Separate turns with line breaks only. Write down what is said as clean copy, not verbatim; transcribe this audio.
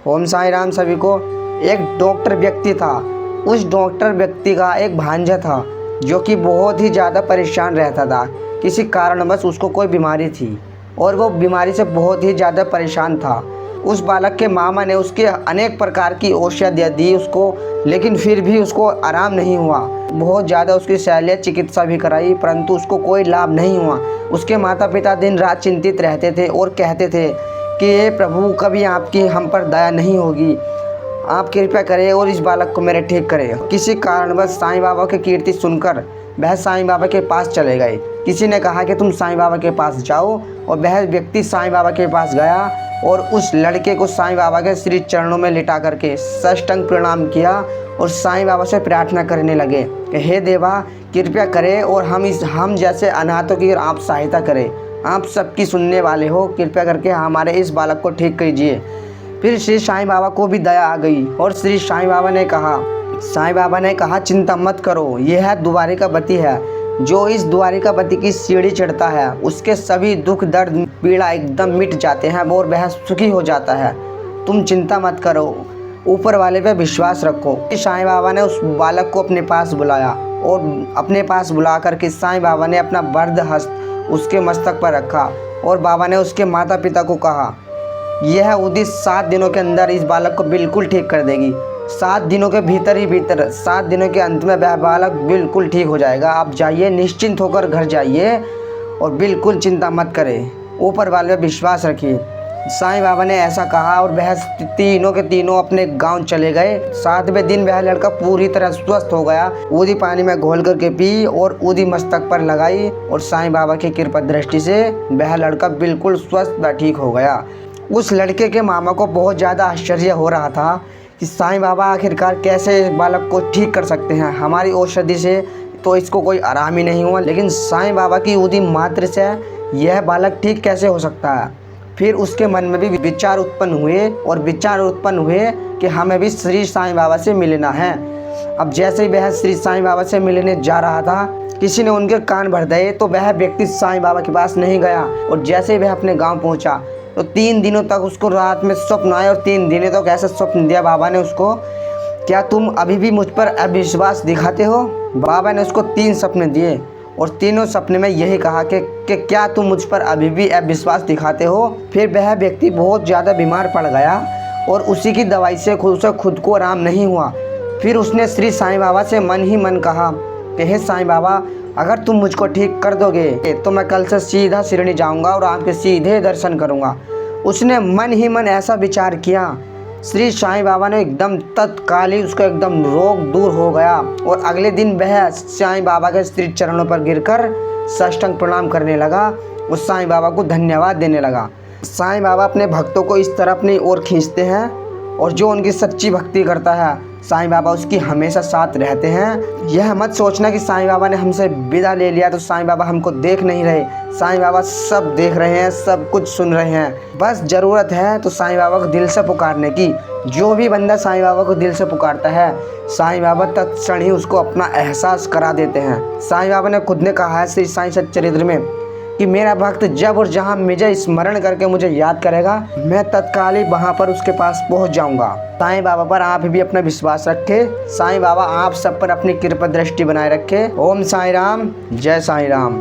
ओम साई राम सभी को। एक डॉक्टर व्यक्ति था। उस डॉक्टर व्यक्ति का एक भांजा था जो कि बहुत ही ज़्यादा परेशान रहता था। किसी कारणवश उसको कोई बीमारी थी और वो बीमारी से बहुत ही ज़्यादा परेशान था। उस बालक के मामा ने उसके अनेक प्रकार की औषधियाँ दी उसको, लेकिन फिर भी उसको आराम नहीं हुआ। बहुत ज़्यादा उसकी शल्य चिकित्सा भी कराई परंतु उसको कोई लाभ नहीं हुआ। उसके माता पिता दिन रात चिंतित रहते थे और कहते थे कि हे प्रभु, कभी आपकी हम पर दया नहीं होगी, आप कृपया करें और इस बालक को मेरे ठीक करें। किसी कारणवश साईं बाबा की कीर्ति सुनकर वह साईं बाबा के पास चले गए। किसी ने कहा कि तुम साईं बाबा के पास जाओ और वह व्यक्ति साईं बाबा के पास गया और उस लड़के को साईं बाबा के श्री चरणों में लिटा करके साष्टांग प्रणाम किया और साईं बाबा से प्रार्थना करने लगे कि हे देवा, कृपया करें और हम जैसे अनाथों की आप सहायता करें। आप सबकी सुनने वाले हो, कृपया करके हमारे इस बालक को ठीक कीजिए। फिर श्री साईं बाबा को भी दया आ गई और श्री साईं बाबा ने कहा चिंता मत करो, यह है द्वारिकापति है। जो इस द्वारिकापति की सीढ़ी चढ़ता है उसके सभी दुख दर्द पीड़ा एकदम मिट जाते हैं और वह सुखी हो जाता है। तुम चिंता मत करो, ऊपर वाले पे विश्वास रखो। साईं बाबा ने उस बालक को अपने पास बुलाया और अपने पास बुला करके साईं बाबा ने अपना वरद हस्त उसके मस्तक पर रखा और बाबा ने उसके माता पिता को कहा यह उदित 7 दिनों के अंदर इस बालक को बिल्कुल ठीक कर देगी। 7 दिनों के भीतर 7 दिनों के अंत में वह बालक बिल्कुल ठीक हो जाएगा। आप जाइए, निश्चिंत होकर घर जाइए और बिल्कुल चिंता मत करें, ऊपर वाले पर विश्वास रखिए। साईं बाबा ने ऐसा कहा और वह तीनों के तीनों अपने गांव चले गए। 7वें दिन वह लड़का पूरी तरह स्वस्थ हो गया। ऊदी पानी में घोल करके पी और ऊदी मस्तक पर लगाई और साईं बाबा की कृपा दृष्टि से वह लड़का बिल्कुल स्वस्थ व ठीक हो गया। उस लड़के के मामा को बहुत ज़्यादा आश्चर्य हो रहा था कि साईं बाबा आखिरकार कैसे इस बालक को ठीक कर सकते हैं। हमारी औषधि से तो इसको कोई आराम ही नहीं हुआ, लेकिन साईं बाबा की ऊदी मात्र से यह बालक ठीक कैसे हो सकता है। फिर उसके मन में भी विचार उत्पन्न हुए कि हमें भी श्री साईं बाबा से मिलना है। अब जैसे ही वह श्री साईं बाबा से मिलने जा रहा था, किसी ने उनके कान भर दिए तो वह व्यक्ति साईं बाबा के पास नहीं गया। और जैसे ही वह अपने गांव पहुंचा तो 3 दिनों तक उसको रात में स्वप्न आए और 3 दिनों तक ऐसा स्वप्न दिया बाबा ने उसको, क्या तुम अभी भी मुझ पर अविश्वास दिखाते हो। बाबा ने उसको 3 सपने दिए और तीनों सपने में यही कहा कि क्या तुम मुझ पर अभी भी अविश्वास दिखाते हो। फिर वह व्यक्ति बहुत ज़्यादा बीमार पड़ गया और उसी की दवाई से खुद को आराम नहीं हुआ। फिर उसने श्री साईं बाबा से मन ही मन कहा कि हे साईं बाबा, अगर तुम मुझको ठीक कर दोगे तो मैं कल से सीधा शिरडी जाऊंगा और आपके सीधे दर्शन करूंगा। उसने मन ही मन ऐसा विचार किया। श्री साईं बाबा ने एकदम तत्काल ही उसका एकदम रोग दूर हो गया और अगले दिन वह साईं बाबा के श्री चरणों पर गिरकर साष्टांग प्रणाम करने लगा और साईं बाबा को धन्यवाद देने लगा। साईं बाबा अपने भक्तों को इस तरह अपनी ओर खींचते हैं और जो उनकी सच्ची भक्ति करता है साईं बाबा उसकी हमेशा साथ रहते हैं। यह मत सोचना कि साईं बाबा ने हमसे विदा ले लिया तो साईं बाबा हमको देख नहीं रहे। साईं बाबा सब देख रहे हैं, सब कुछ सुन रहे हैं। बस ज़रूरत है तो साईं बाबा को दिल से पुकारने की। जो भी बंदा साईं बाबा को दिल से पुकारता है साईं बाबा तत्क्षण ही उसको अपना एहसास करा देते हैं। साईं बाबा ने खुद ने कहा है श्री साईं सच्चरित्र में कि मेरा भक्त जब और जहाँ मुझे स्मरण करके मुझे याद करेगा, मैं तत्काल ही वहाँ पर उसके पास पहुँच जाऊँगा। साईं बाबा पर आप भी अपना विश्वास रखें। साईं बाबा आप सब पर अपनी कृपा दृष्टि बनाए रखे। ओम साईं राम, जय साईं राम।